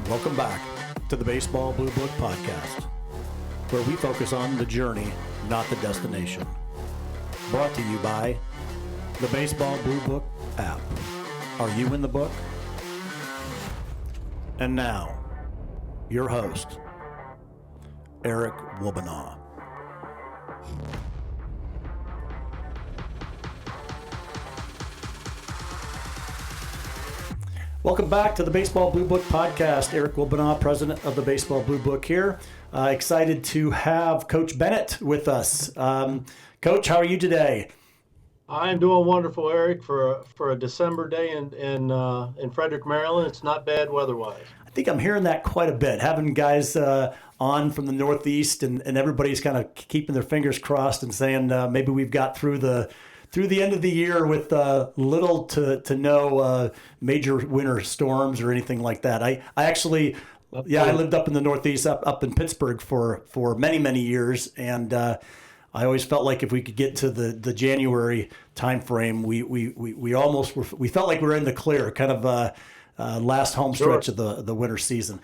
Welcome back to the Baseball Blue Book Podcast, where we focus on the journey, not the destination. Brought to you by the Baseball Blue Book app. Are you in the book? And now, your host, Eric Wobanaw. Welcome back to the Baseball Blue Book Podcast. Eric Wobanaw, president of the Baseball Blue Book here. Excited to have Coach Bennett with us. Coach, how are you today? I'm doing wonderful, Eric, for a December day in Frederick, Maryland. It's not bad weather-wise. I think I'm hearing that quite a bit, having guys on from the Northeast, and everybody's kind of keeping their fingers crossed and saying maybe we've got through the end of the year with little to no major winter storms or anything like that. I actually, I lived up in the Northeast, up in Pittsburgh for many years, and I always felt like if we could get to the January time frame, we felt like we were in the clear, kind of last home stretch of the winter season.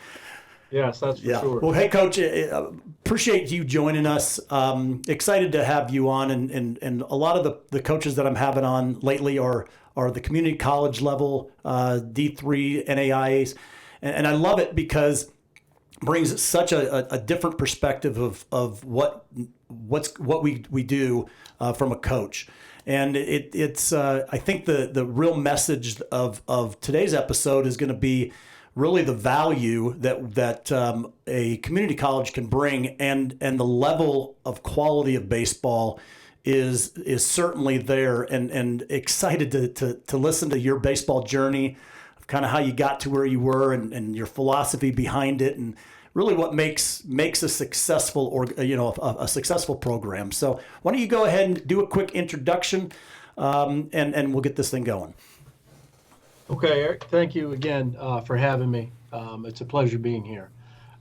Yes, that's for sure. Well, hey, Coach, appreciate you joining us. Excited to have you on, and a lot of the coaches that I'm having on lately are the community college level, D3 NAIAs, and I love it because it brings such a different perspective of what we do from a coach. And it's I think the real message of today's episode is going to be really the value that a community college can bring, and the level of quality of baseball is certainly there, and excited to listen to your baseball journey, kind of how you got to where you were, and your philosophy behind it, and really what makes a successful a successful program. So why don't you go ahead and do a quick introduction, and we'll get this thing going. Okay, Eric, thank you again for having me. It's a pleasure being here.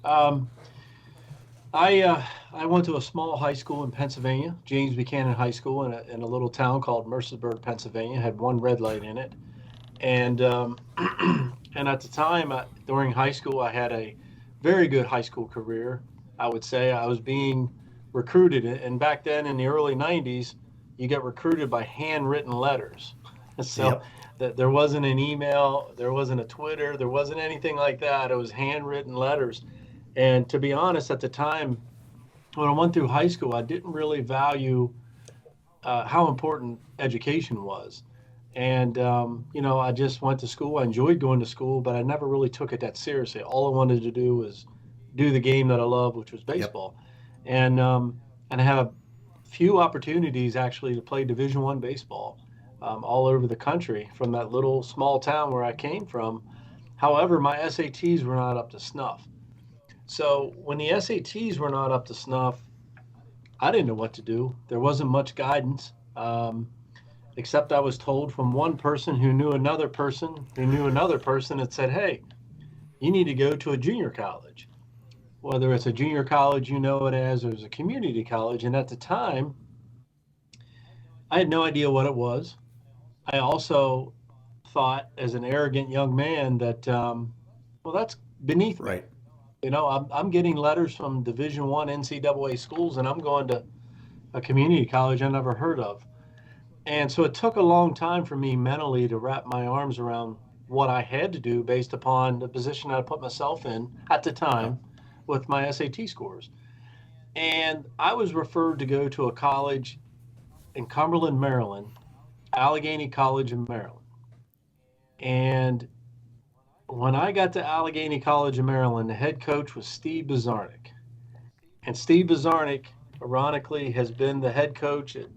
I went to a small high school in Pennsylvania, James Buchanan High School, in a little town called Mercersburg, Pennsylvania. It had one red light in it, and and at the time during high school, I had a very good high school career. I would say I was being recruited, and back then in the early '90s, you get recruited by handwritten letters. So. Yep. There wasn't an email, there wasn't a Twitter, there wasn't anything like that. It was handwritten letters. And to be honest, at the time, when I went through high school, I didn't really value how important education was. And, I just went to school. I enjoyed going to school, but I never really took it that seriously. All I wanted to do was do the game that I love, which was baseball. Yep. And I had a few opportunities actually to play Division I baseball. All over the country from that little small town where I came from. However, my SATs were not up to snuff. So when the SATs were not up to snuff, I didn't know what to do. There wasn't much guidance, except I was told from one person who knew another person who knew another person that said, hey, you need to go to a junior college. Whether it's a junior college, you know it as, or it's a community college. And at the time, I had no idea what it was. I also thought, as an arrogant young man, that that's beneath me. Right. I'm getting letters from Division I NCAA schools, and I'm going to a community college I never heard of. And so it took a long time for me mentally to wrap my arms around what I had to do based upon the position I put myself in at the time with my SAT scores. And I was referred to go to a college in Cumberland, Maryland, Allegheny College in Maryland. And when I got to Allegheny College in Maryland, the head coach was Steve Bazarnik. And Steve Bazarnik, ironically, has been the head coach at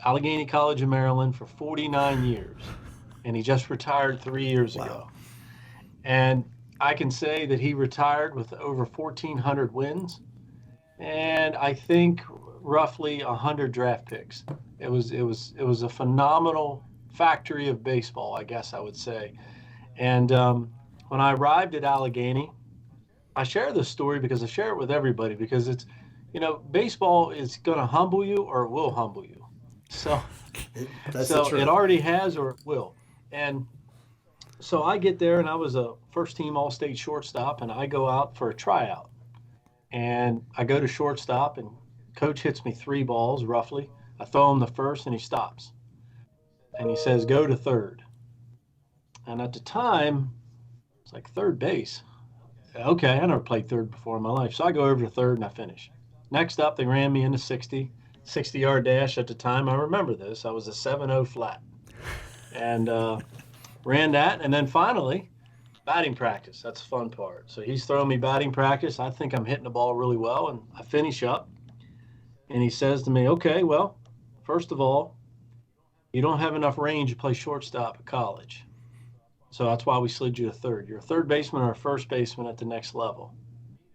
Allegheny College in Maryland for 49 years. And he just retired 3 years ago. And I can say that he retired with over 1,400 wins. And I think roughly 100 draft picks. It was a phenomenal factory of baseball, I guess I would say. And when I arrived at Allegheny, I share this story because I share it with everybody because it's, baseball is going to humble you or it will humble you. So it already has or it will. And So I get there, and I was a first team All State shortstop, and I go out for a tryout. And I go to shortstop, and coach hits me 3 balls roughly. I throw him the first, and he stops. And he says, go to third. And at the time, it's like third base. Okay, I never played third before in my life. So I go over to third and I finish. Next up, they ran me into 60-yard dash at the time. I remember this. I was a 7-0 flat. And ran that. And then finally, batting practice. That's the fun part. So he's throwing me batting practice. I think I'm hitting the ball really well. And I finish up. And he says to me, okay, well, first of all, you don't have enough range to play shortstop at college. So that's why we slid you to third. You're a third baseman or a first baseman at the next level.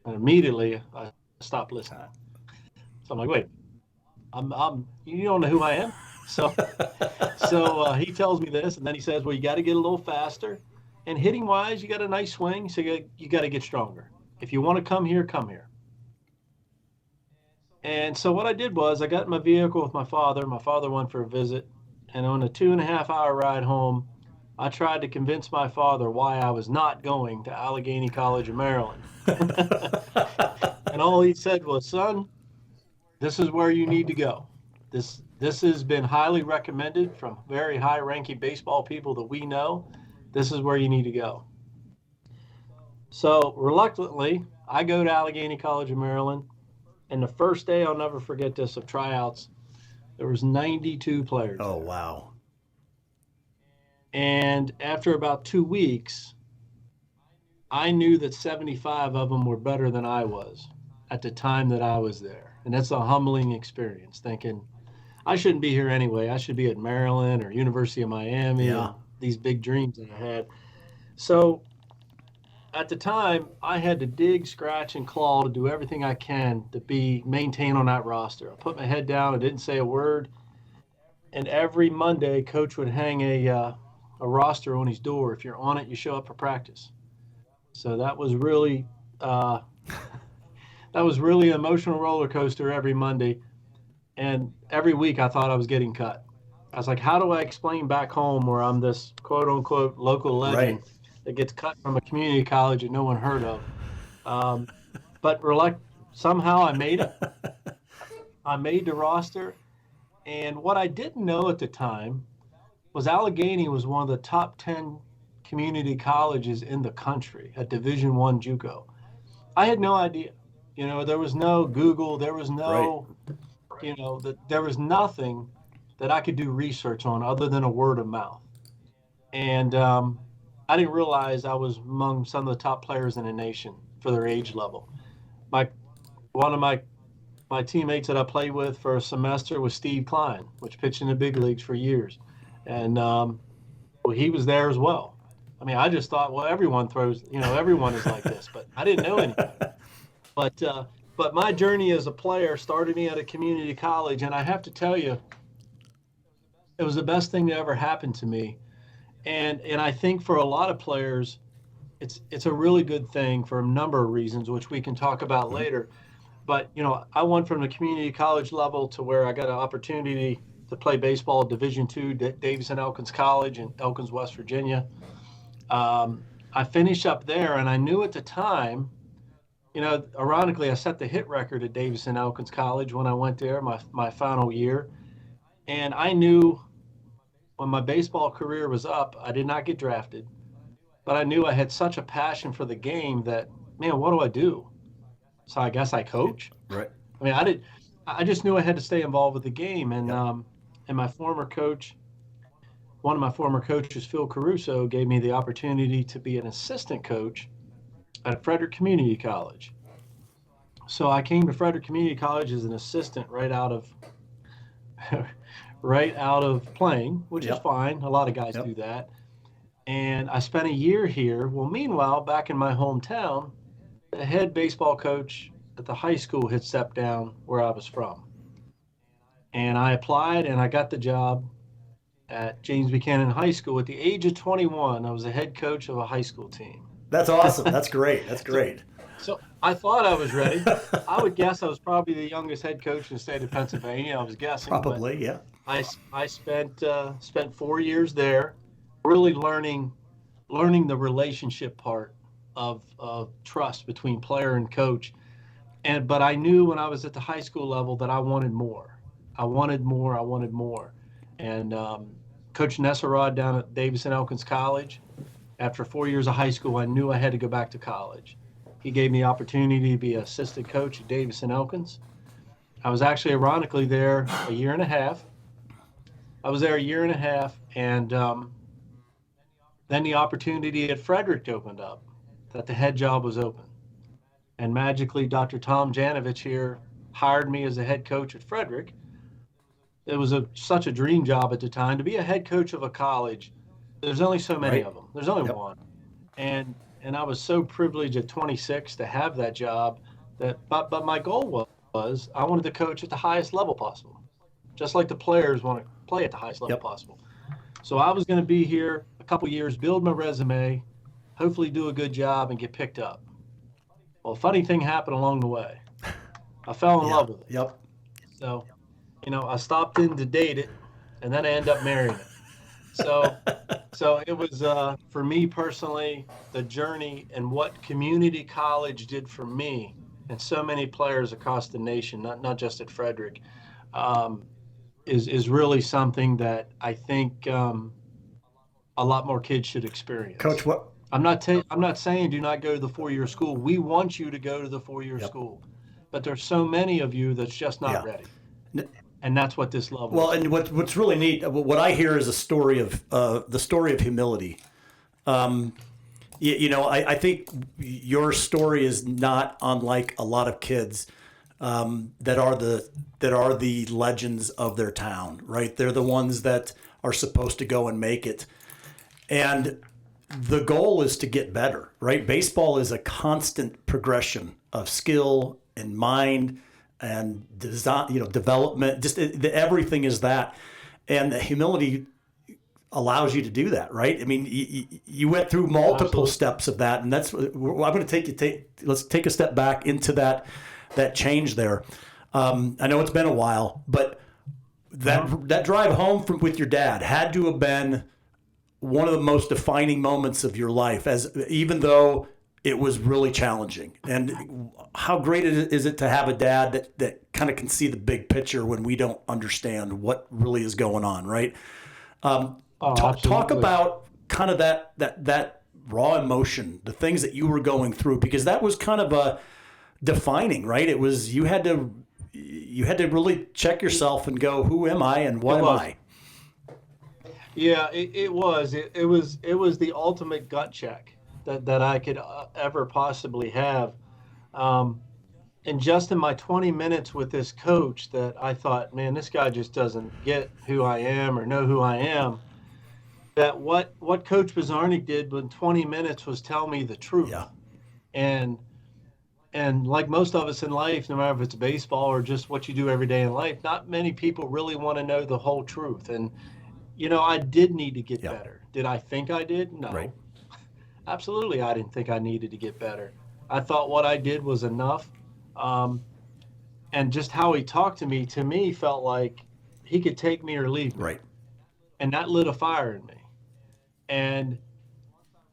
And immediately I stopped listening. So I'm like, wait, you don't know who I am? So he tells me this, and then he says, well, you got to get a little faster. And hitting wise, you got a nice swing, so you got to get stronger. If you want to come here, come here. And so what I did was I got in my vehicle with my father. My father went for a visit. And on a 2.5-hour ride home, I tried to convince my father why I was not going to Allegheny College of Maryland. And all he said was, son, this is where you need to go. This has been highly recommended from very high-ranking baseball people that we know. This is where you need to go. So reluctantly, I go to Allegheny College of Maryland. And the first day, I'll never forget this, of tryouts, there was 92 players. Oh, wow. And after about 2 weeks, I knew that 75 of them were better than I was at the time that I was there. And that's a humbling experience, thinking, I shouldn't be here anyway. I should be at Maryland or University of Miami, and these big dreams that I had. So at the time, I had to dig, scratch, and claw to do everything I can to be maintained on that roster. I put my head down. I didn't say a word. And every Monday, coach would hang a roster on his door. If you're on it, you show up for practice. So that was really an emotional roller coaster every Monday. And every week I thought I was getting cut. I was like, how do I explain back home where I'm this quote unquote local legend that gets cut from a community college that no one heard of? But somehow I made it. I made the roster. And what I didn't know at the time was Allegheny was one of the top 10 community colleges in the country at Division I JUCO. I had no idea. There was no Google. There was no, there was nothing that I could do research on other than a word of mouth. And I didn't realize I was among some of the top players in the nation for their age level. One of my teammates that I played with for a semester was Steve Klein, which pitched in the big leagues for years. And he was there as well. I mean, I just thought, well, everyone everyone is like this, but I didn't know anything. But my journey as a player started me at a community college, and I have to tell you, it was the best thing that ever happened to me. And I think for a lot of players, it's a really good thing for a number of reasons, which we can talk about later. But, I went from the community college level to where I got an opportunity to play baseball at Division II, Davis and Elkins College in Elkins, West Virginia. I finished up there, and I knew at the time, ironically, I set the hit record at Davis and Elkins College when I went there, my final year. And I knew when my baseball career was up, I did not get drafted, but I knew I had such a passion for the game that, man, what do I do? So I guess I coach. Right. I mean, I just knew I had to stay involved with the game. And and my former coach, one of my former coaches, Phil Caruso, gave me the opportunity to be an assistant coach at Frederick Community College. So I came to Frederick Community College as an assistant right out of playing, which is fine. A lot of guys do that. And I spent a year here. Well, meanwhile, back in my hometown, the head baseball coach at the high school had stepped down where I was from. And I applied and I got the job at James Buchanan High School. At the age of 21, I was the head coach of a high school team. That's awesome. That's great. That's great. So I thought I was ready. I would guess I was probably the youngest head coach in the state of Pennsylvania. I was guessing. Probably, yeah. I spent 4 years there, really learning learning the relationship part of trust between player and coach. But I knew when I was at the high school level that I wanted more. I wanted more. I wanted more. And Coach Nesserod down at Davis and Elkins College, after 4 years of high school, I knew I had to go back to college. He gave me the opportunity to be assistant coach at Davis and Elkins. I was actually ironically there a year and a half. I was there a year and a half, and then the opportunity at Frederick opened up, that the head job was open. And magically, Dr. Tom Janovich here hired me as a head coach at Frederick. It was such a dream job at the time. To be a head coach of a college, there's only so many Right. of them. There's only Yep. one. And I was so privileged at 26 to have that job. But my goal was I wanted to coach at the highest level possible, just like the players want to play at the highest level Yep. possible. So I was going to be here a couple years, build my resume, hopefully do a good job, and get picked up. Well, a funny thing happened along the way. I fell in Yeah. love with it. Yep. So, I stopped in to date it, and then I ended up marrying it. So it was, for me personally, the journey and what community college did for me and so many players across the nation, not just at Frederick, is really something that I think a lot more kids should experience. Coach, what? I'm not saying do not go to the 4-year school. We want you to go to the 4-year Yep. school, but there's so many of you that's just not Yeah. ready, N- and that's what this level Well, is. and what's really neat, what I hear is a story of the story of humility. I think your story is not unlike a lot of kids that are the legends of their town, right? They're the ones that are supposed to go and make it, and the goal is to get better, right? Baseball is a constant progression of skill and mind and design, development. Just everything is that, and the humility allows you to do that, right? I mean, you went through multiple Absolutely. steps of that, and that's I'm going to let's take a step back into that change there. I know it's been a while, but that drive home with your dad had to have been one of the most defining moments of your life, even though it was really challenging. And how great is it to have a dad that kind of can see the big picture when we don't understand what really is going on, right? Talk Absolutely. about kind of that raw emotion, the things that you were going through, because that was kind of a defining, right? It was you had to really check yourself and go, who am I and what am was. I? Yeah, it was. It was the ultimate gut check that I could ever possibly have. And just in my 20 minutes with this coach, that I thought, man, this guy just doesn't get who I am or know who I am. That what Coach Bizarnik did in 20 minutes was tell me the truth. Yeah. And like most of us in life, no matter if it's baseball or just what you do every day in life, not many people really want to know the whole truth. And I did need to get Yeah. better. Did I think I did? No. Right. Absolutely, I didn't think I needed to get better. I thought what I did was enough. And just how he talked to me, felt like he could take me or leave me. Right. And that lit a fire in me. And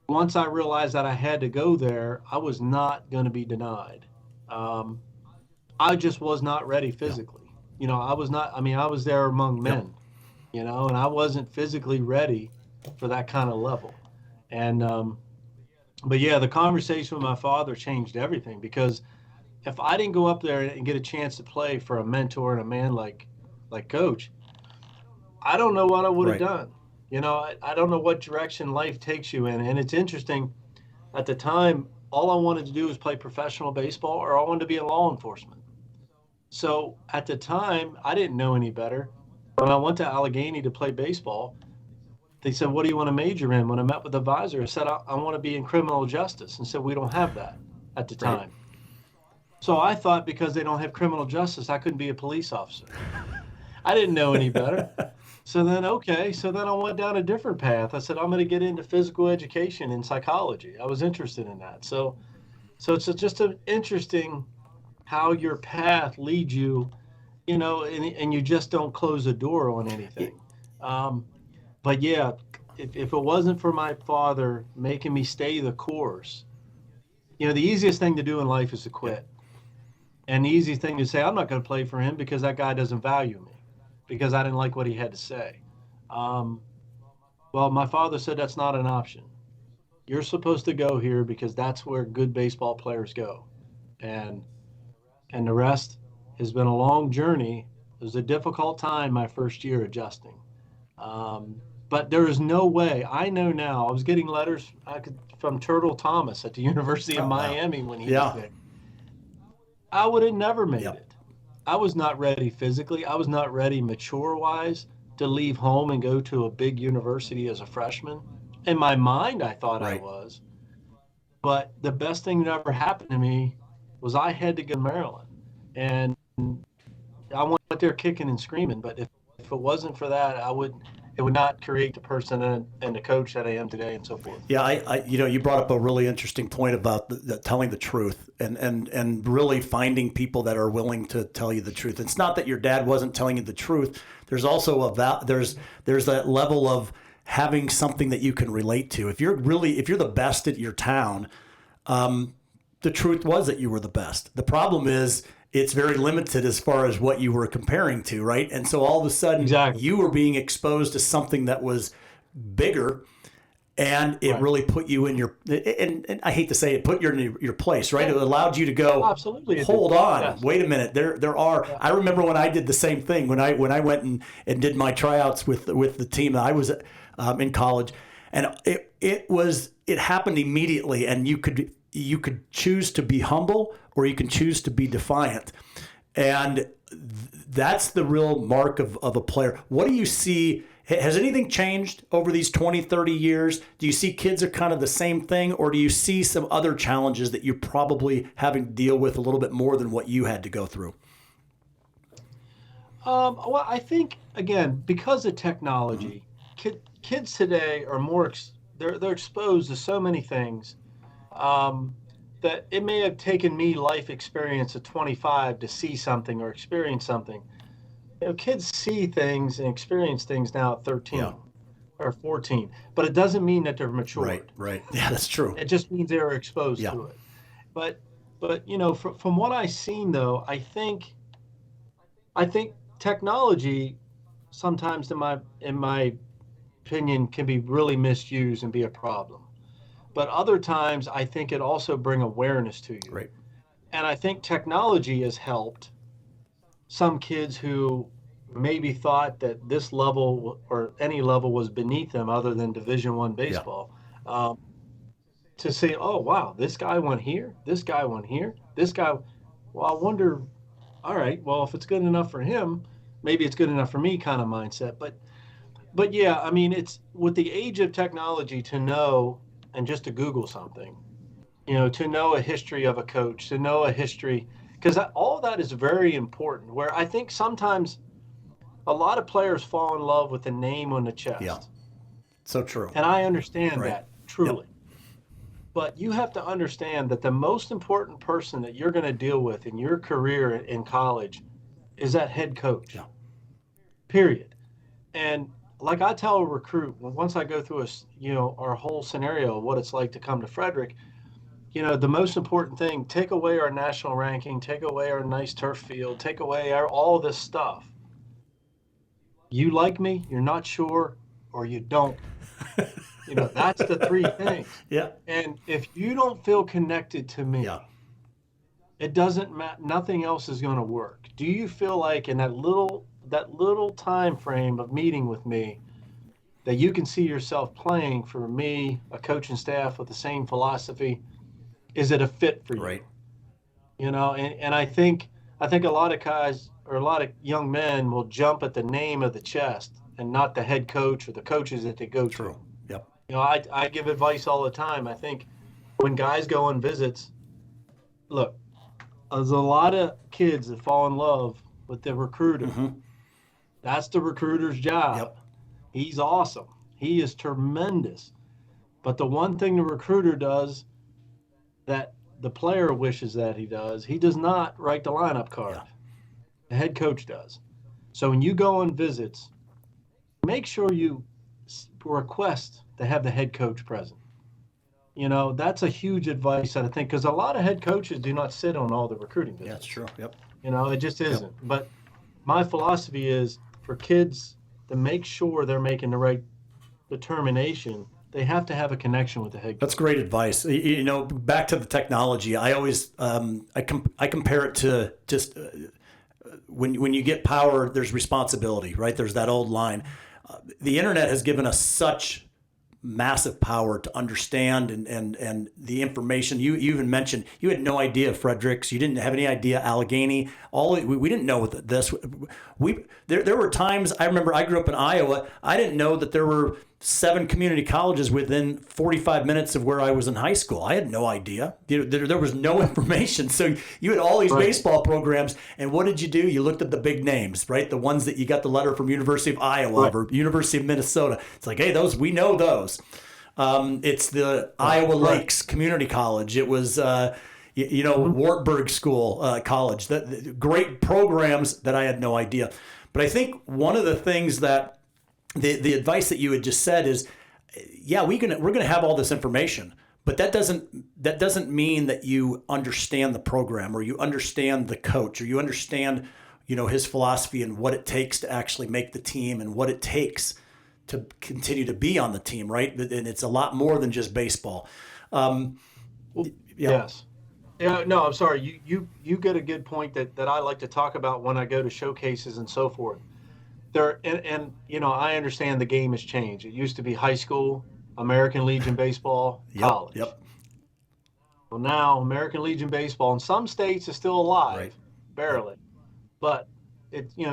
once I realized that I had to go there, I was not going to be denied. I just was not ready physically. I was not, I was there among men, and I wasn't physically ready for that kind of level. And, but yeah, the conversation with my father changed everything, because if I didn't go up there and get a chance to play for a mentor and a man like Coach, I don't know what I would have Right. done. I don't know what direction life takes you in. And it's interesting, at the time, all I wanted to do was play professional baseball, or I wanted to be in law enforcement. So at the time, I didn't know any better. When I went to Allegheny to play baseball, they said, what do you want to major in? When I met with the advisor, I said, I want to be in criminal justice, and said, we don't have that at the Right. time. So I thought because they don't have criminal justice, I couldn't be a police officer. I didn't know any better. So then I went down a different path. I said, I'm going to get into physical education and psychology. I was interested in that. So it's just an interesting how your path leads you, and you just don't close the door on anything. But yeah, if it wasn't for my father making me stay the course, the easiest thing to do in life is to quit. And the easy thing to say, I'm not going to play for him because that guy doesn't value me, because I didn't like what he had to say. Well, my father said that's not an option. You're supposed to go here because that's where good baseball players go. And the rest has been a long journey. It was a difficult time my first year adjusting. But there is no way. I know now. I was getting letters from Turtle Thomas at the University of Miami when he was there. I would have never made it. I was not ready physically. I was not ready mature-wise to leave home and go to a big university as a freshman. In my mind, I thought I was. But the best thing that ever happened to me was I had to go to Maryland. And I went there kicking and screaming. But if it wasn't for that, it would not create the person and the coach that I am today and so forth. Yeah, you brought up a really interesting point about the telling the truth and really finding people that are willing to tell you the truth. It's not that your dad wasn't telling you the truth. There's also there's that level of having something that you can relate to. If you're the best at your town, the truth was that you were the best. The problem is it's very limited as far as what you were comparing to, right? And so all of a sudden you were being exposed to something that was bigger, and it really put you in your, and I hate to say it, put you in your place, right? It allowed you to go, absolutely, hold on, wait a minute. There are, I remember when I did the same thing, when I went and did my tryouts with the team. I was in college, and it happened immediately, and you could choose to be humble or you can choose to be defiant. And that's the real mark of a player. What do you see? Has anything changed over these 20, 30 years? Do you see kids are kind of the same thing, or do you see some other challenges that you're probably having to deal with a little bit more than what you had to go through? Well, I think, again, because of technology, kids today are more, they're exposed to so many things that it may have taken me life experience at 25 to see something or experience something. Kids see things and experience things now at 13 or 14, but it doesn't mean that they're mature. Right. Yeah, that's true. It just means they're exposed to it. But from what I've seen, though, I think technology sometimes, in my opinion, can be really misused and be a problem. But other times, I think it also brings awareness to you. Right. And I think technology has helped some kids who maybe thought that this level or any level was beneath them other than Division I baseball, to say, oh, wow, this guy went here, this guy went here, this guy. Well, I wonder, all right, well, if it's good enough for him, maybe it's good enough for me kind of mindset. But yeah, I mean, it's with the age of technology to know and just to Google something, to know a history of a coach, to know a history, because all of that is very important, where I think sometimes a lot of players fall in love with the name on the chest. Yeah, so true. And I understand that, truly. Yep. But you have to understand that the most important person that you're going to deal with in your career in college is that head coach, period. And like I tell a recruit, once I go through our whole scenario of what it's like to come to Frederick, the most important thing, take away our national ranking, take away our nice turf field, take away all this stuff. You like me, you're not sure, or you don't. That's the three things. Yeah. And if you don't feel connected to me, it doesn't matter. Nothing else is going to work. Do you feel like in that little time frame of meeting with me that you can see yourself playing for me, a coaching staff with the same philosophy? Is it a fit for you? Right. And I think a lot of guys or a lot of young men will jump at the name of the chest and not the head coach or the coaches that they go to. Yep. I give advice all the time. I think when guys go on visits, look, there's a lot of kids that fall in love with the recruiter. Mm-hmm. That's the recruiter's job. Yep. He's awesome. He is tremendous. But the one thing the recruiter does that the player wishes that he does not write the lineup card. Yeah. The head coach does. So when you go on visits, make sure you request to have the head coach present. That's a huge advice that I think, because a lot of head coaches do not sit on all the recruiting business. Yeah, that's true. Yep. It just isn't. Yep. But my philosophy is for kids to make sure they're making the right determination, they have to have a connection with the head coach. That's great advice. Back to the technology, I always I compare it to just when you get power, there's responsibility, right? There's that old line. The internet has given us such massive power to understand and the information. You even mentioned you had no idea Fredericks. You didn't have any idea Allegheny. We didn't know this. There were times, I remember I grew up in Iowa. I didn't know that there were 7 community colleges within 45 minutes of where I was in high school. I had no idea. There was no information. So you had all these baseball programs, and what did you do? You looked at the big names, right? The ones that you got the letter from University of Iowa or University of Minnesota. It's like, hey, we know those. It's the Iowa Lakes Community College. It was, Wartburg School College. Great programs that I had no idea. But I think one of the things that the advice that you had just said is, yeah, we're gonna have all this information, but that doesn't mean that you understand the program or you understand the coach or you understand his philosophy and what it takes to actually make the team and what it takes to continue to be on the team, right? And it's a lot more than just baseball. Yes. Yeah, no, I'm sorry. You get a good point that I like to talk about when I go to showcases and so forth. I understand the game has changed. It used to be high school, American Legion baseball, college. Yep. Well, now American Legion baseball in some states is still alive, barely, but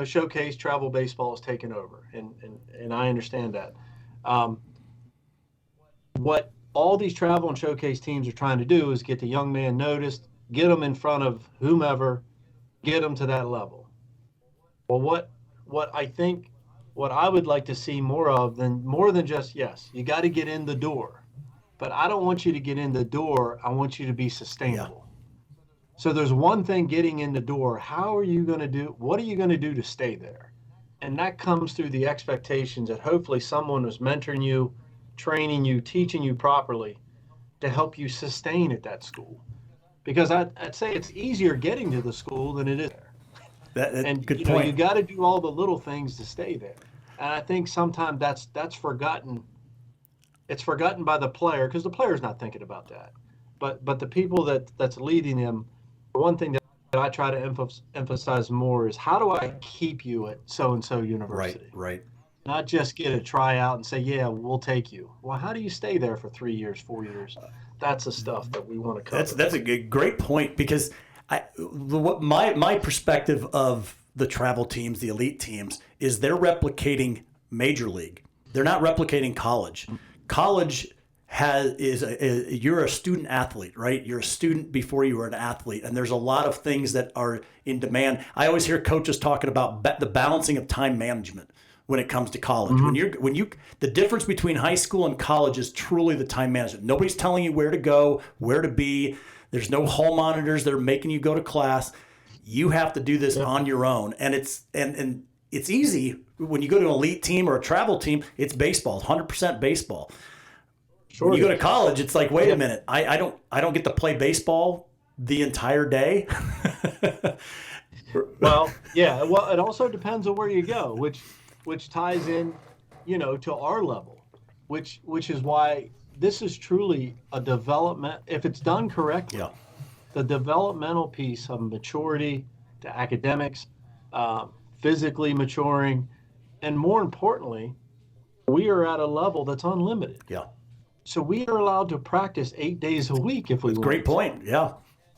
showcase travel baseball is taking over, and I understand that. What all these travel and showcase teams are trying to do is get the young man noticed, get them in front of whomever, get them to that level. Well, what I would like to see more than just, yes, you got to get in the door, but I don't want you to get in the door. I want you to be sustainable. Yeah. So there's one thing getting in the door. What are you going to do to stay there? And that comes through the expectations that hopefully someone was mentoring you, training you, teaching you properly to help you sustain at that school. Because I'd say it's easier getting to the school than it is there. And good point. You got to do all the little things to stay there. And I think sometimes that's forgotten. It's forgotten by the player because the player's not thinking about that. But the people that's leading them, one thing that I try to emphasize more is how do I keep you at so-and-so university? Right. Not just get a tryout and say, yeah, we'll take you. Well, how do you stay there for 3 years, 4 years? That's the stuff that we want to cover. That's a great point because my perspective of the travel teams, the elite teams, is they're replicating major league. They're not replicating college. College you're a student athlete, right? You're a student before you were an athlete, and there's a lot of things that are in demand. I always hear coaches talking about the balancing of time management when it comes to college. Mm-hmm. The difference between high school and college is truly the time management. Nobody's telling you where to go, where to be. There's no hall monitors that are making you go to class. You have to do this on your own, and it's easy when you go to an elite team or a travel team. It's baseball, 100% baseball. Sure. When you go to college, it's like, wait a minute, I don't get to play baseball the entire day. Well, yeah. Well, it also depends on where you go, which ties in, to our level, which is why this is truly a development. If it's done correctly, the developmental piece of maturity to academics, physically maturing, and more importantly, we are at a level that's unlimited. Yeah. So we are allowed to practice 8 days a week if we want. Great point. Yeah.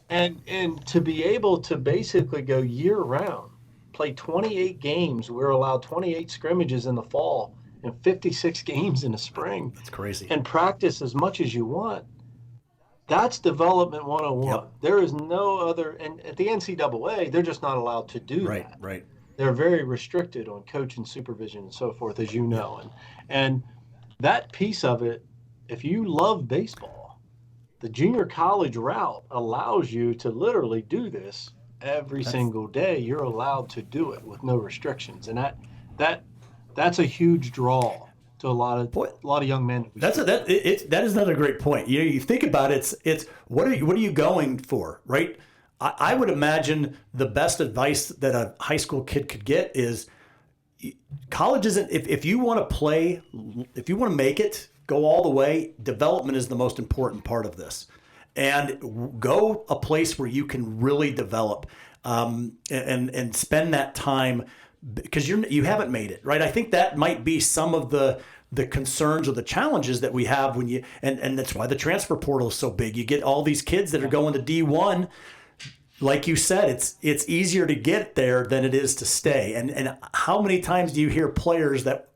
And to be able to basically go year round, play 28 games. We're allowed 28 scrimmages in the fall and 56 games in the spring. That's crazy. And practice as much as you want. That's development 101. Yep. There is no other, and at the NCAA, they're just not allowed to do that. Right. They're very restricted on coach and supervision and so forth, as you know. And that piece of it, if you love baseball, the junior college route allows you to literally do this every single day. You're allowed to do it with no restrictions. And that's a huge draw. to a lot of young men. That is another great point. You think about it, it's what are you going for, right? I would imagine the best advice that a high school kid could get is college isn't, if you want to play, if you want to make it, go all the way, development is the most important part of this. And go a place where you can really develop and spend that time, because you haven't made it, right? I think that might be some of the concerns or the challenges that we have when you, and that's why the transfer portal is so big. You get all these kids that are going to D1. Like you said, it's easier to get there than it is to stay. And how many times do you hear players that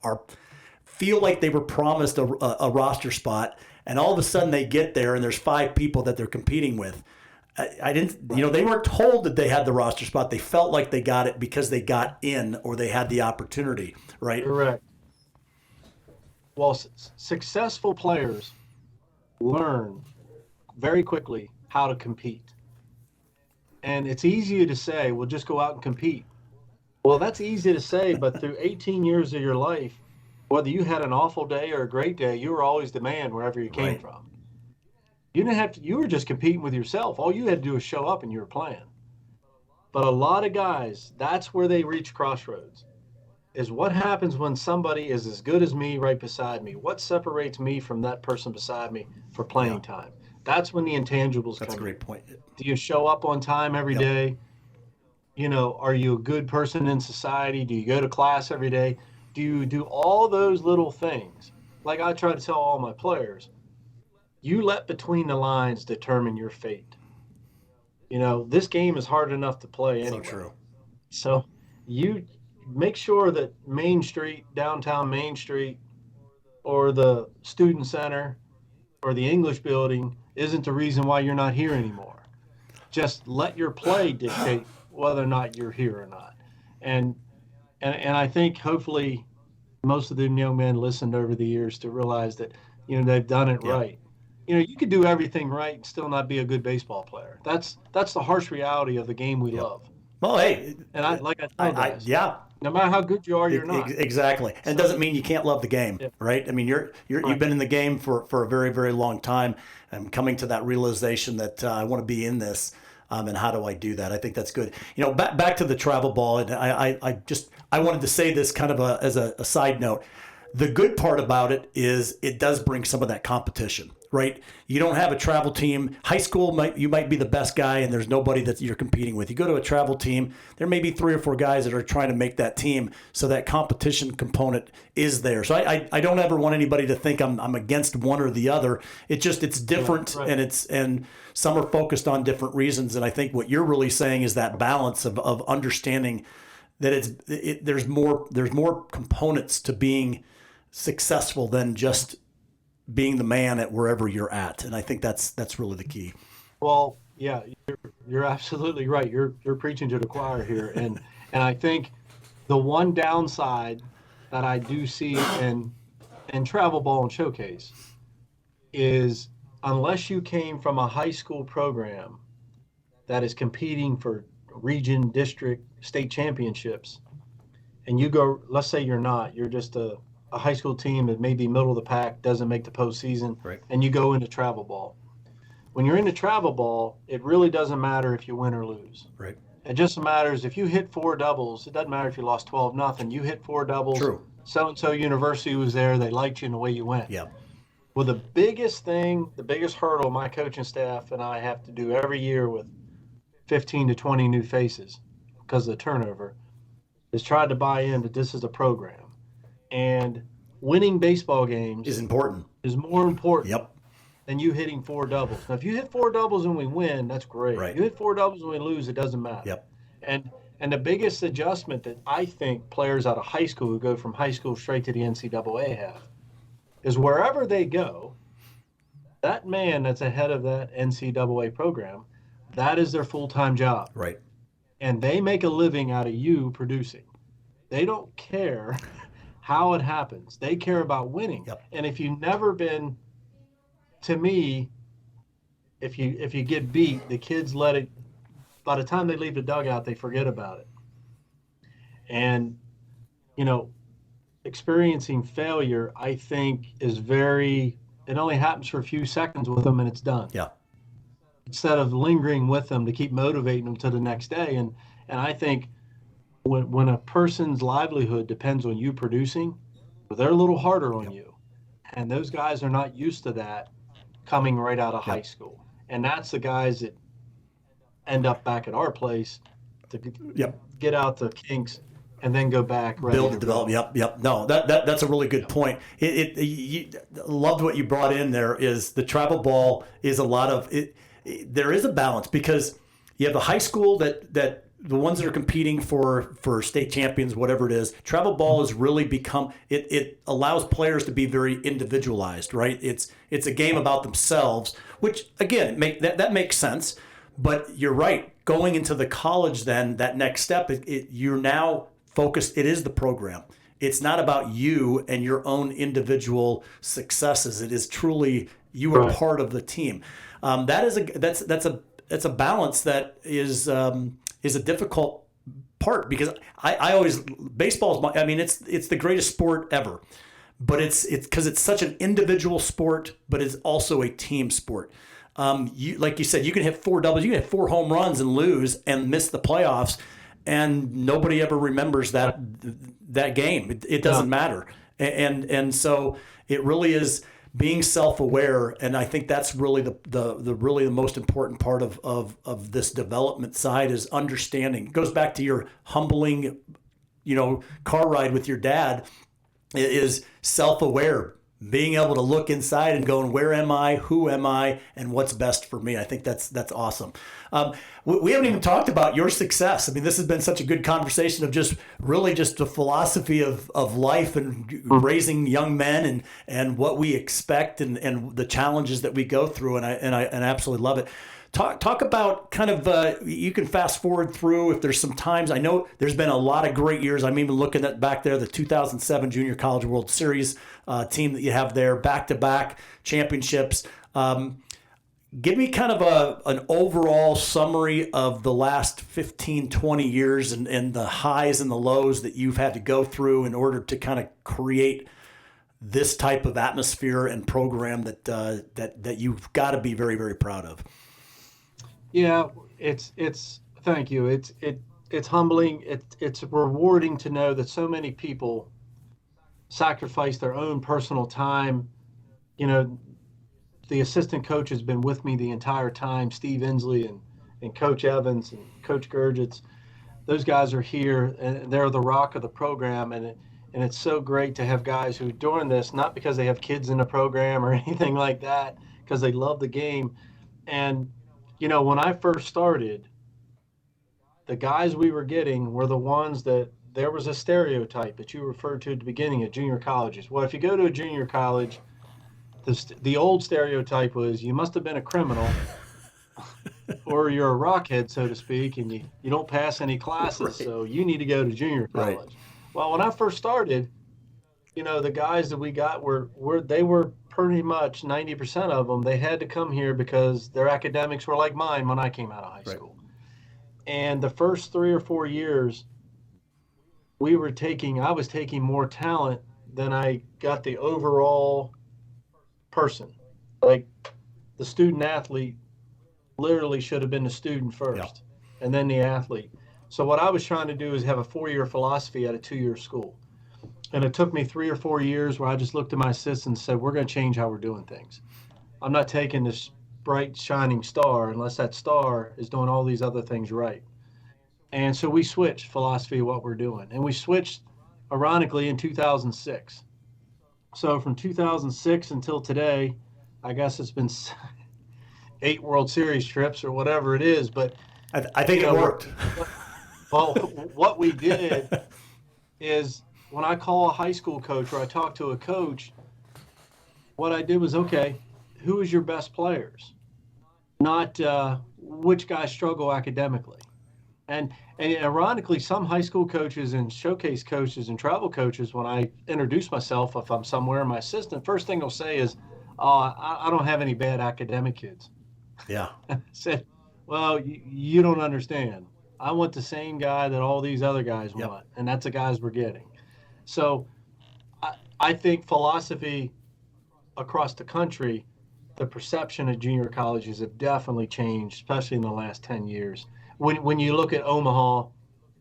feel like they were promised a roster spot, and all of a sudden they get there and there's 5 people that they're competing with? They weren't told that they had the roster spot. They felt like they got it because they got in or they had the opportunity, right? Correct. Well, successful players learn very quickly how to compete. And it's easier to say, well, just go out and compete. Well, that's easy to say, but through 18 years of your life, whether you had an awful day or a great day, you were always the man wherever you came from. You didn't have to, you were just competing with yourself. All you had to do was show up and you were playing. But a lot of guys, that's where they reach crossroads, is what happens when somebody is as good as me right beside me? What separates me from that person beside me for playing time? That's when the intangibles come. That's a great point. Do you show up on time every day? Are you a good person in society? Do you go to class every day? Do you do all those little things? Like I try to tell all my players, you let between the lines determine your fate. This game is hard enough to play anyway. So true. So you make sure that Main Street, downtown Main Street, or the student center, or the English building isn't the reason why you're not here anymore. Just let your play dictate whether or not you're here or not. And I think hopefully most of the young men listened over the years to realize that, they've done it right. You could do everything right and still not be a good baseball player. That's the harsh reality of the game we love. Well, hey, and I tell guys, yeah. No matter how good you are, you're not. Exactly. And it doesn't mean you can't love the game, right? I mean, you've been in the game for a very, very long time, and coming to that realization that I want to be in this, and how do I do that? I think that's good. Back to the travel ball, and I wanted to say this kind of as a side note. The good part about it is it does bring some of that competition, right? You don't have a travel team. High school, you might be the best guy and there's nobody that you're competing with. You go to a travel team, there may be 3 or 4 guys that are trying to make that team, so that competition component is there. So I don't ever want anybody to think I'm against one or the other. It's different, and some are focused on different reasons. And I think what you're really saying is that balance of understanding that there's more components to being successful than just being the man at wherever you're at. And I think that's really the key. Well, yeah, you're absolutely right. You're preaching to the choir here. And I think the one downside that I do see in travel ball and showcase is, unless you came from a high school program that is competing for region, district, state championships, and you go, let's say you're just a high school team that may be middle of the pack, doesn't make the postseason, and you go into travel ball. When you're into travel ball, it really doesn't matter if you win or lose. Right. It just matters if you hit 4 doubles. It doesn't matter if you lost 12-0. You hit 4 doubles. True. So-and-so university was there. They liked you in the way you went. Yeah. Well, the biggest hurdle my coaching staff and I have to do every year with 15 to 20 new faces because of the turnover is try to buy in that this is a program. And winning baseball games is important. Is more important Yep. than you hitting 4 doubles. Now, if you hit 4 doubles and we win, that's great. Right. You hit 4 doubles and we lose, it doesn't matter. Yep. And the biggest adjustment that I think players out of high school who go from high school straight to the NCAA have is wherever they go, that man that's ahead of that NCAA program, that is their full-time job. Right. And they make a living out of you producing. They don't care how it happens. They care about winning. Yep. And if you've never been, to me, if you get beat, the kids let it, by the time they leave the dugout, they forget about it. And, experiencing failure, I think, is it only happens for a few seconds with them and it's done. Yeah. Instead of lingering with them to keep motivating them to the next day. And I think when a person's livelihood depends on you producing, they're a little harder on you. And those guys are not used to that coming right out of high school. And that's the guys that end up back at our place to get out the kinks and then go back. Build and develop. Yep. No, that's a really good point. You loved what you brought in there. Is the travel ball is a lot of it. There is a balance because you have the high school that the ones that are competing for state champions, whatever it is. Travel ball has really become it allows players to be very individualized, right? It's a game about themselves, which again that makes sense. But you're right. Going into the college, then that next step, you're now focused. It is the program. It's not about you and your own individual successes. It is truly you are part of the team. That's a balance that is a difficult part because I always baseball is it's the greatest sport ever, but it's because it's such an individual sport, but it's also a team sport. Like you said, you can hit 4 doubles, you can hit 4 home runs and lose and miss the playoffs, and nobody ever remembers that game. It doesn't matter, and so it really is being self-aware, and I think that's really the most important part of this development side is understanding. It goes back to your humbling, car ride with your dad. It is self-aware. Being able to look inside and going, where am I? Who am I? And what's best for me? I think that's awesome. We haven't even talked about your success. I mean, this has been such a good conversation of just the philosophy of life and raising young men and what we expect and the challenges that we go through. And I absolutely love it. Talk about kind of, you can fast forward through if there's some times. I know there's been a lot of great years. I'm even looking at back there, the 2007 Junior College World Series team that you have there, back-to-back championships. Give me kind of an overall summary of the last 15, 20 years and the highs and the lows that you've had to go through in order to kind of create this type of atmosphere and program that you've got to be very, very proud of. Yeah, it's thank you. It's humbling. It's rewarding to know that so many people sacrifice their own personal time. The assistant coach has been with me the entire time, Steve Inslee and Coach Evans and Coach Gurgitz. Those guys are here and they're the rock of the program. And it's so great to have guys who are doing this, not because they have kids in the program or anything like that, because they love the game. And when I first started, the guys we were getting were the ones that there was a stereotype that you referred to at the beginning of junior colleges. Well, if you go to a junior college, the old stereotype was you must have been a criminal or you're a rockhead, so to speak, and you don't pass any classes, right. So you need to go to junior college. Right. Well, when I first started, the guys that we got were pretty much 90% of them, they had to come here because their academics were like mine when I came out of high school. And the first 3 or 4 years, I was taking more talent than I got the overall person. Like the student athlete literally should have been the student first and then the athlete. So what I was trying to do is have a 4-year philosophy at a 2-year school. And it took me 3 or 4 years where I just looked at my assistants and said, we're going to change how we're doing things. I'm not taking this bright, shining star unless that star is doing all these other things right. And so we switched philosophy of what we're doing. And we switched, ironically, in 2006. So from 2006 until today, I guess it's been 8 World Series trips or whatever it is. But I think it worked. Well, what we did is, when I call a high school coach or I talk to a coach, what I did was, okay, who is your best players? Not which guys struggle academically. And ironically, some high school coaches and showcase coaches and travel coaches, when I introduce myself, if I'm somewhere, my assistant, first thing they'll say is, I don't have any bad academic kids. Yeah. I said, well, you don't understand. I want the same guy that all these other guys want, and that's the guys we're getting. So I think philosophy across the country, the perception of junior colleges have definitely changed, especially in the last 10 years. When you look at Omaha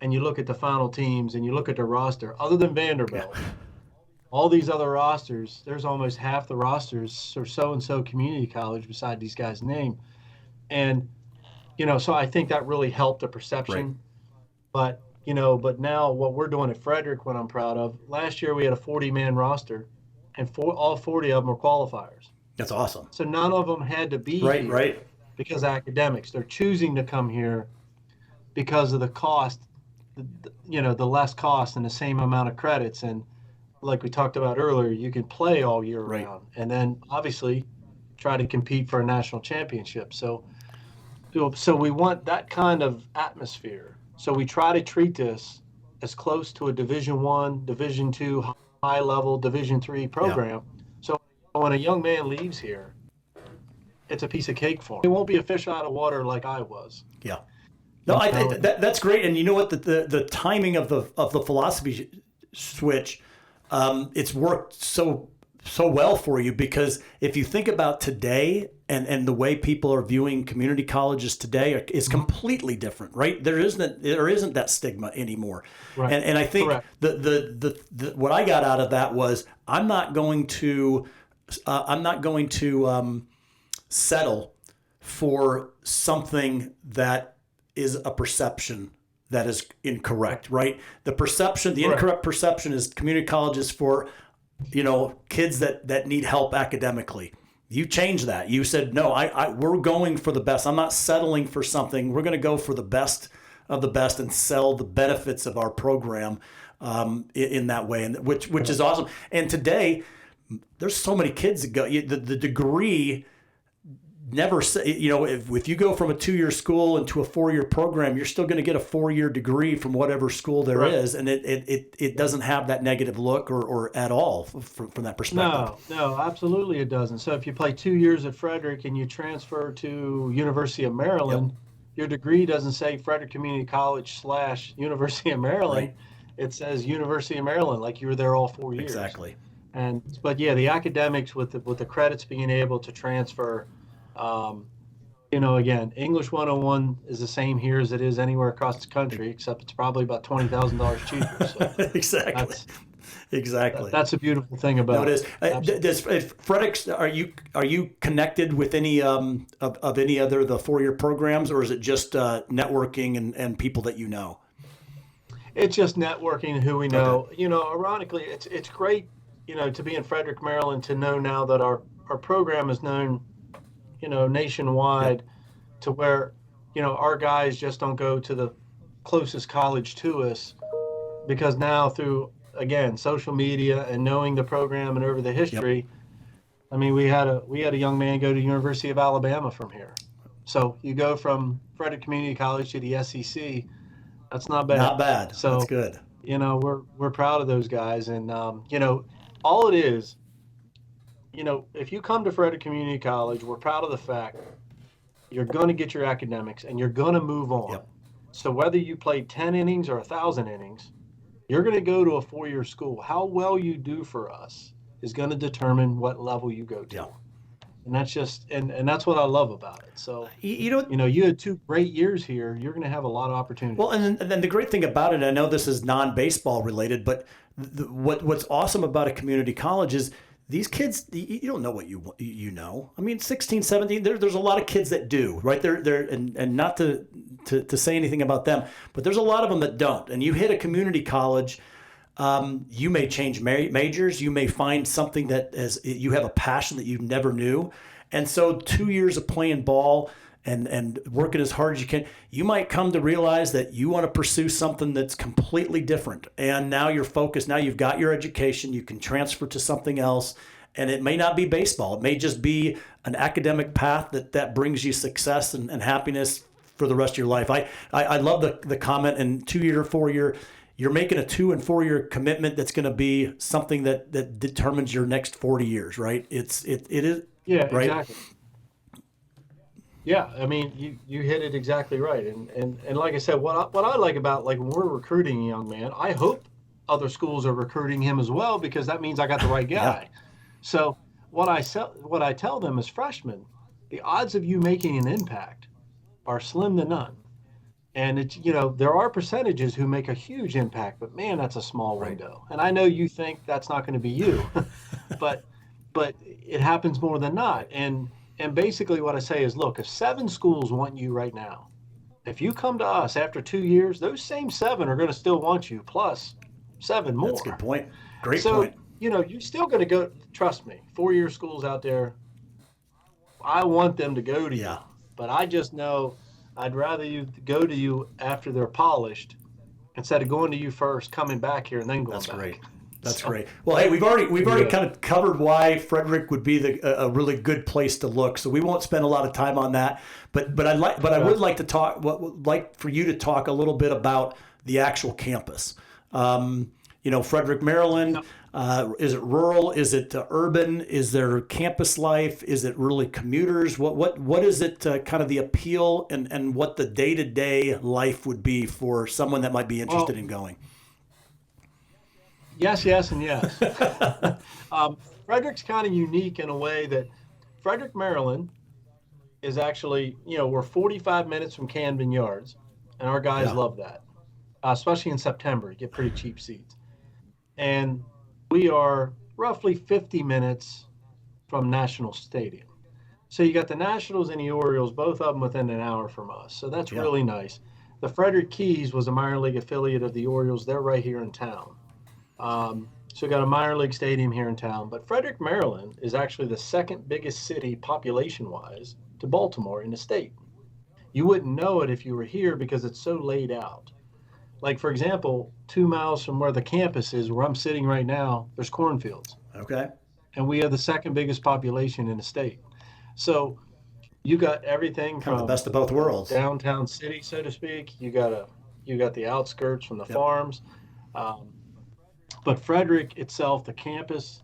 and you look at the final teams and you look at the roster, other than Yeah. Vanderbilt, all these other rosters, there's almost half the rosters are so and so community college beside these guys' name. And, so I think that really helped the Right. perception. But now what we're doing at Frederick, what I'm proud of, last year we had a 40-man roster, and all 40 of them were qualifiers. That's awesome. So none of them had to be Right. here Right. because of academics. They're choosing to come here because of the cost, the less cost and the same amount of credits. And like we talked about earlier, you can play all year Right. round, and then obviously try to compete for a national championship. So we want that kind of atmosphere. So we try to treat this as close to a Division I, Division II, high level, Division III Yeah. program. So when a young man leaves here, it's a piece of cake for him. He won't be a fish out of water like I was. Yeah. No, I think that's great. And you know what? The timing of the philosophy switch, it's worked so well for you, because if you think about today and the way people are viewing community colleges today is completely different, right? There isn't that stigma anymore. Right. And I think Correct. the what I got out of that was I'm not going to settle for something that is a perception that is incorrect, right? The incorrect perception is community colleges for, kids that need help academically. You changed that. You said, no, we're going for the best. I'm not settling for something. We're going to go for the best of the best and sell the benefits of our program in that way, and which is awesome. And today, there's so many kids that go. The degree never say, if you go from a 2-year school into a 4-year program, you're still going to get a 4-year degree from whatever school there is, and it doesn't have that negative look or at all from that perspective. No, absolutely it doesn't. So if you play 2 years at Frederick and you transfer to University of Maryland, your degree doesn't say Frederick Community College / University of Maryland. Right. It says University of Maryland, like you were there all 4 years. Exactly. But yeah, the academics with the credits being able to transfer. Again, English 101 is the same here as it is anywhere across the country, except it's probably about $20,000 cheaper. So Exactly. that's a beautiful thing about it. Does Frederick, are you connected with any of any other the 4-year programs, or is it just networking and people that you know? It's just networking who we know. Okay. Ironically, it's great, to be in Frederick, Maryland, to know now that our program is known, nationwide, to where, our guys just don't go to the closest college to us, because now through, again, social media and knowing the program and over the history, I mean, we had a young man go to University of Alabama from here. So you go from Frederick Community College to the SEC. That's not bad. Not bad. So that's good. we're proud of those guys, and all it is, if you come to Frederick Community College, we're proud of the fact you're going to get your academics and you're going to move on. Yep. So whether you play 10 innings or 1,000 innings, you're going to go to a 4-year school. How well you do for us is going to determine what level you go to. Yeah. And that's just, and that's what I love about it. So, you had 2 great years here. You're going to have a lot of opportunities. Well, and then the great thing about it, I know this is non-baseball related, but what's awesome about a community college is these kids, you don't know what you know. I mean, 16, 17, there's a lot of kids that do, right? They're and not to say anything about them, but there's a lot of them that don't. And you hit a community college, you may change majors, you may find something that you have a passion that you never knew. And so 2 years of playing ball and working as hard as you can, you might come to realize that you want to pursue something that's completely different. And now you're focused. Now you've got your education. You can transfer to something else. And it may not be baseball. It may just be an academic path that brings you success and happiness for the rest of your life. I love the comment, and 2-year, 4-year, you're making a 2 and 4-year commitment that's going to be something that determines your next 40 years, right? It is. Yeah, right? Exactly. Yeah, I mean, you hit it exactly right, and like I said, what I like about, like, when we're recruiting a young man, I hope other schools are recruiting him as well because that means I got the right Yeah. guy. So what I tell them as freshmen, the odds of you making an impact are slim to none. And it's, there are percentages who make a huge impact, but man, that's a small Right. window. And I know you think that's not going to be you, but it happens more than not. Right. And basically what I say is, look, if 7 schools want you right now, if you come to us after 2 years, those same 7 are going to still want you plus 7 That's a good more. point. Great So, point. you're still going to go, trust me, 4-year schools out there, I want them to go to Yeah. you, but I just know I'd rather you go to you after they're polished instead of going to you first, coming back here, and then going That's great. back. That's So, great. Well, hey, we've already yeah. kind of covered why Frederick would be a really good place to look. So we won't spend a lot of time on that. But I Okay. would like to talk. Like for you to talk a little bit about the actual campus. Frederick, Maryland. Yep. Is it rural? Is it urban? Is there campus life? Is it really commuters? What is it? Kind of the appeal and what the day-to-day life would be for someone that might be interested Well, in going. yes, yes, and yes. um, Frederick's kind of unique in a way that Frederick, Maryland is actually, we're 45 minutes from Camden Yards, and our guys Yeah. love that, especially in September. You get pretty cheap seats. And we are roughly 50 minutes from National Stadium. So you got the Nationals and the Orioles, both of them within an hour from us. So that's Yeah. really nice. The Frederick Keys was a minor league affiliate of the Orioles. They're right here in town. So we got a minor league stadium here in town. But Frederick, Maryland is actually the second biggest city population wise to Baltimore in the state. You wouldn't know it if you were here because it's so laid out. Like, for example, 2 miles from where the campus is, where I'm sitting right now, there's cornfields. Okay. And we have the second biggest population in the state. So you got everything Kind of the from best of both worlds. downtown city, so to speak. You got the outskirts from the Yep. farms. Um, but Frederick itself, the campus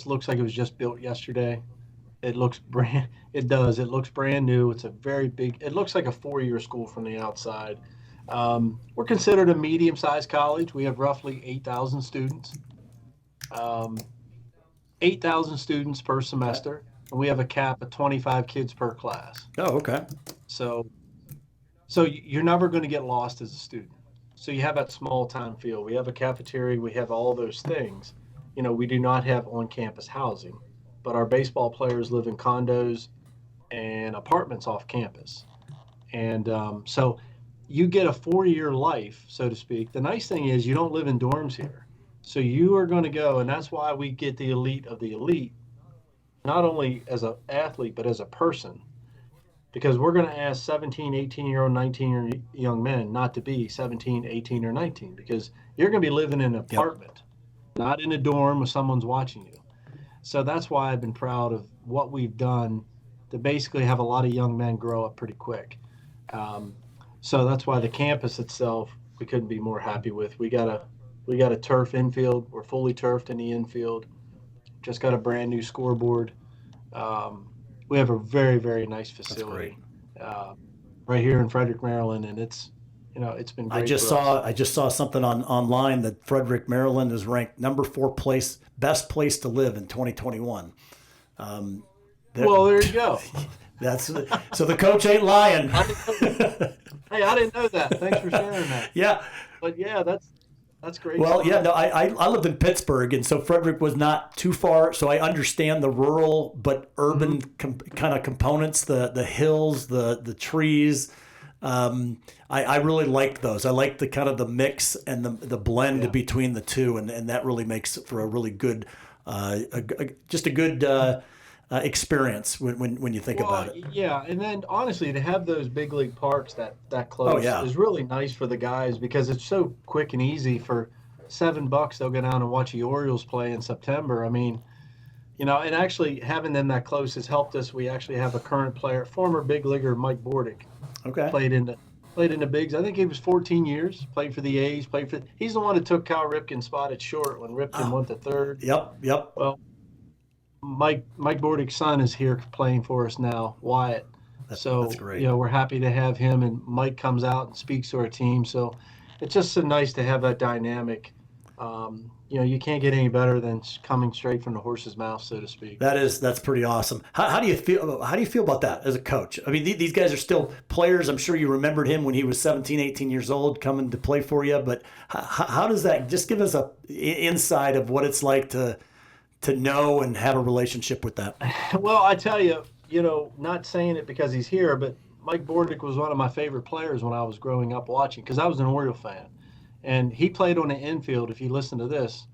looks like it was just built yesterday. It looks brand. It does. It looks brand new. It's a very big. It looks like a 4-year school from the outside. We're considered a medium-sized college. We have roughly 8,000 students. Um, 8,000 students per Okay. semester, and we have a cap of 25 kids per class. Oh, okay. So, so you're never going to get lost as a student. So you have that small town feel. We have a cafeteria. We have all those things. We do not have on-campus housing, but our baseball players live in condos and apartments off campus. And so you get a 4-year life, so to speak. The nice thing is you don't live in dorms here. So you are going to go, and that's why we get the elite of the elite, not only as an athlete, but as a person, because we're going to ask 17, 18-year-old, 19-year young men not to be 17, 18, or 19, because you're going to be living in an Yep. apartment, not in a dorm where someone's watching you. So that's why I've been proud of what we've done to basically have a lot of young men grow up pretty quick. Um, so that's why the campus itself, we couldn't be more happy with. We got a turf infield. We're fully turfed in the infield. Just got a brand new scoreboard. Um, we have a very, very nice That's great. facility uh, right here in Frederick, Maryland, and it's been I great just for us. saw I just saw something online that Frederick, Maryland is ranked number 4 place best place to live in 2021. Um, Well, that, there you go. that's so the coach ain't lying. I didn't know that. Hey, I didn't know that. Thanks for sharing that. Yeah. But yeah, that's great Well, yeah, stuff. no, I lived in Pittsburgh, and so Frederick was not too far. So I understand the rural but Hmm. urban kind of components, the hills, the trees. I really liked those. I like the kind of the mix and the blend Yeah. between the two, and that really makes for a really good, just a good experience when you think Well, about it. yeah, and then honestly, to have those big league parks that Oh close yeah, is really nice for the guys because it's so quick and easy. For $7, they'll go down and watch the Orioles play in September. I mean, and actually having them that close has helped us. We actually have a current player, former big leaguer Mike Bordick, okay. played in the played in the bigs. I think he was 14 years. Played for the A's. Played for. He's the one that took Cal Ripken's spot at short when Ripken Oh, went to third. yep. Well, Mike Bordick's son is here playing for us now, Wyatt. That's So great. we're happy to have him, and Mike comes out and speaks to our team. So it's just so nice to have that dynamic You can't get any better than coming straight from the horse's mouth, so to speak. That's pretty awesome. How do you feel? How do you feel about that as a coach? I mean, these guys are still players. I'm sure you remembered him when he was 17, 18 years old, coming to play for you. But how does that? Just give us a insight of what it's like to know and have a relationship with that. Well, I tell you, not saying it because he's here, but Mike Bordick was one of my favorite players when I was growing up watching, because I was an Oriole fan. And he played on the infield. If you listen to this,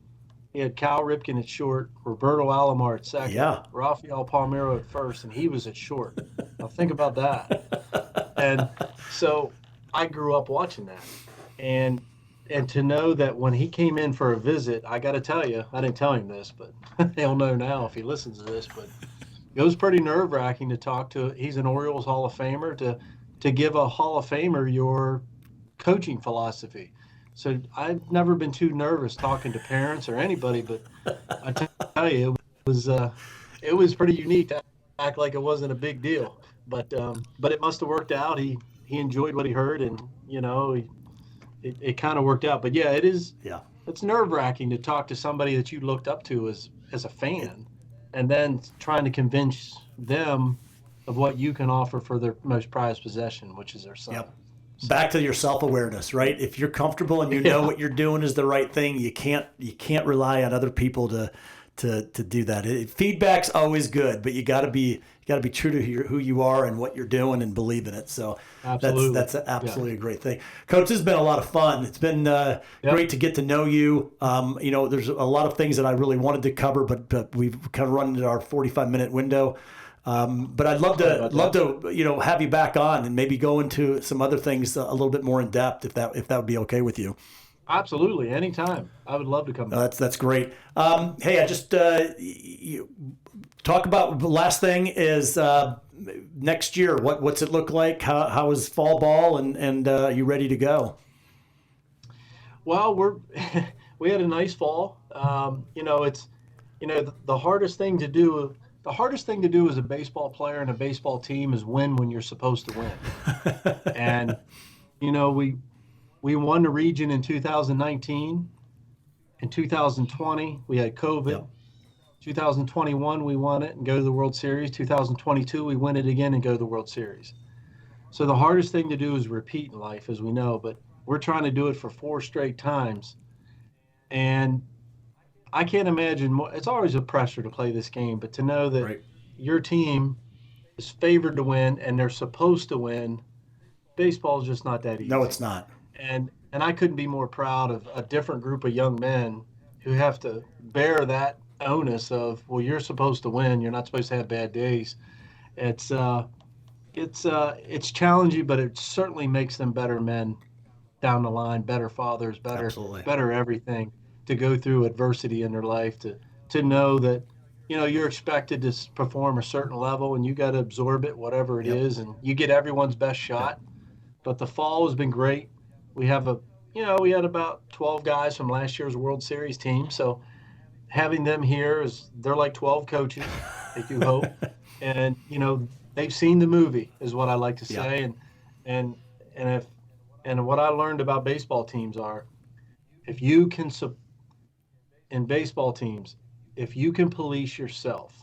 he had Cal Ripken at short, Roberto Alomar at second, Rafael Palmeiro at first, and he was at short. Now think about that. And so I grew up watching that. And to know that when he came in for a visit, I got to tell you, I didn't tell him this, but he'll know now if he listens to this, but it was pretty nerve-wracking to talk to. He's an Orioles Hall of Famer, to give a Hall of Famer your coaching philosophy. So I've never been too nervous talking to parents or anybody, but I tell you, it was pretty unique to act like it wasn't a big deal. But it must have worked out. He enjoyed what he heard, and it kind of worked out. But yeah, it is. Yeah, it's nerve-wracking to talk to somebody that you looked up to as a fan, and then trying to convince them of what you can offer for their most prized possession, which is their son. Yep. Back to your self-awareness, right? If you're comfortable and you know what you're doing is the right thing, you can't rely on other people to do that. Feedback's always good, but you got to be true to who you are and what you're doing and believe in it. So absolutely. that's absolutely a great thing. Coach, this has been a lot of fun. It's been great to get to know you. There's a lot of things that I really wanted to cover, but we've kind of run into our 45-minute window. But I'd love to have you back on and maybe go into some other things a little bit more in depth if that would be okay with you. Absolutely, anytime. I would love to come back. That's great. Hey, I just talk about the last thing is next year. What's it look like? How is fall ball and are you ready to go? Well, we had a nice fall. It's the hardest thing to do. The hardest thing to do as a baseball player and a baseball team is win when you're supposed to win. And, we won the region in 2019. In 2020, we had COVID. Yep. 2021, we won it and go to the World Series. 2022, we win it again and go to the World Series. So the hardest thing to do is repeat in life, as we know, but we're trying to do it for 4 straight times. And I can't imagine more. It's always a pressure to play this game, but to know that your team is favored to win and they're supposed to win, baseball is just not that easy. No, it's not. And I couldn't be more proud of a different group of young men who have to bear that onus of, well, you're supposed to win. You're not supposed to have bad days. It's challenging, but it certainly makes them better men down the line, better fathers, better everything. To go through adversity in their life, to know that you're expected to perform a certain level and you got to absorb it, whatever it is, and you get everyone's best shot. But the fall has been great. We have we had about 12 guys from last year's World Series team, so having them here they're like 12 coaches, I do hope, and they've seen the movie, is what I like to say, and what I learned about baseball teams are, if you can in baseball teams, if you can police yourself,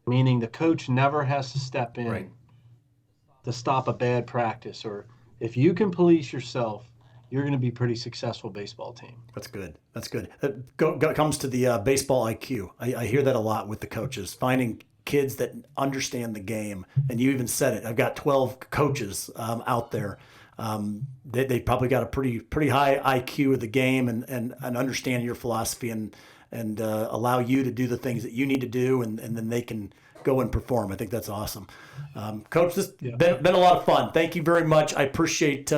meaning the coach never has to step in to stop a bad practice, or if you can police yourself, you're going to be a pretty successful baseball team. That's good. It comes to the baseball IQ. I hear that a lot with the coaches, finding kids that understand the game. And you even said it. I've got 12 coaches out there. They probably got a pretty high IQ of the game and understand your philosophy and allow you to do the things that you need to do, and then they can go and perform. I think that's awesome. Coach, this been a lot of fun. Thank you very much. I appreciate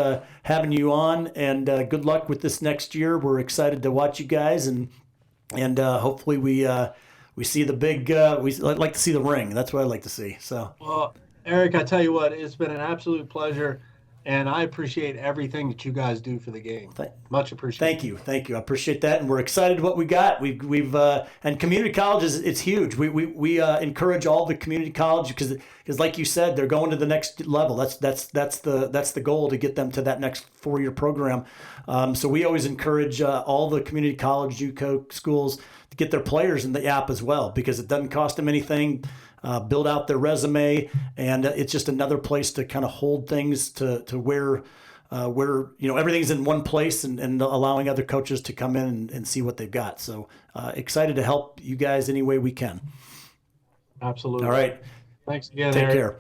having you on, and good luck with this next year. We're excited to watch you guys, and hopefully we see the big. We like to see the ring. That's what I like to see. So. Well, Eric, I tell you what, it's been an absolute pleasure. And I appreciate everything that you guys do for the game. Much appreciated. Thank you. I appreciate that, and we're excited what we got. We've and community college it's huge. We encourage all the community college because like you said, they're going to the next level. That's the goal, to get them to that next 4-year program. So we always encourage all the community college JUCO schools to get their players in the app as well, because it doesn't cost them anything. Build out their resume, and it's just another place to kind of hold things to where everything's in one place, and allowing other coaches to come in and see what they've got. So excited to help you guys any way we can. Absolutely. All right. Thanks again, Take Eric. care.